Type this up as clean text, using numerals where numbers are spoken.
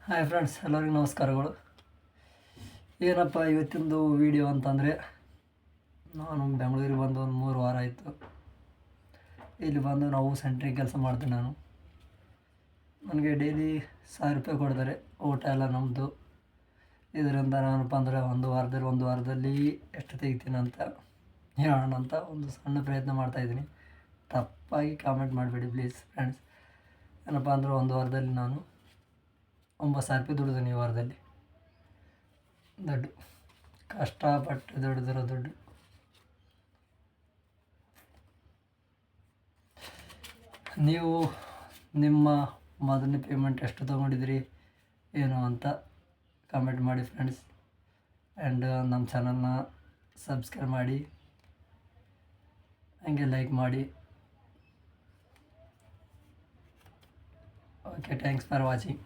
Hi friends, ಎಲ್ಲರಿಗೂ ನಮಸ್ಕಾರಗಳು. ಏನಪ್ಪ ಇವತ್ತಿಂದು ವಿಡಿಯೋ ಅಂತಂದರೆ, ನಾನು ಬೆಂಗಳೂರಿಗೆ ಬಂದು ಒಂದು 3 ವಾರ ಆಯಿತು. ಇಲ್ಲಿ ಬಂದು ನಾವು ಸೆಂಟ್ರಿಗೆ ಕೆಲಸ ಮಾಡ್ತೀನಿ. ನನಗೆ ಡೈಲಿ 1000 ರೂಪಾಯಿ ಕೊಡ್ತಾರೆ, ಊಟ ಎಲ್ಲ ನಮ್ಮದು. ಇದರಿಂದ ನಾನಪ್ಪ ಅಂದರೆ ಒಂದು ವಾರದಲ್ಲಿ ಎಷ್ಟು ತೆಗಿತೀನಿ ಅಂತ ಹೇಳೋಣ ಅಂತ ಒಂದು ಸಣ್ಣ ಪ್ರಯತ್ನ ಮಾಡ್ತಾಯಿದ್ದೀನಿ. ತಪ್ಪಾಗಿ ಕಾಮೆಂಟ್ ಮಾಡಬೇಡಿ ಪ್ಲೀಸ್ ಫ್ರೆಂಡ್ಸ್. ಏನಪ್ಪ ಅಂದರೆ ಒಂದು ವಾರದಲ್ಲಿ ನಾನು 9,000 ರೂಪಾಯಿ ದುಡಿದೀನಿ. ಈ ವಾರದಲ್ಲಿ ದುಡ್ಡು ಕಷ್ಟಪಟ್ಟು ದುಡಿದಿರೋ ದುಡ್ಡು. ನೀವು ನಿಮ್ಮ ಮೊದಲನೇ ಪೇಮೆಂಟ್ ಎಷ್ಟು ತೊಗೊಂಡಿದ್ರಿ ಏನು ಅಂತ ಕಮೆಂಟ್ ಮಾಡಿ ಫ್ರೆಂಡ್ಸ್. ಆ್ಯಂಡ್ ನಮ್ಮ ಚಾನಲ್ನ ಸಬ್ಸ್ಕ್ರೈಬ್ ಮಾಡಿ, ಹಂಗೆ ಲೈಕ್ ಮಾಡಿ. Okay, thanks for watching.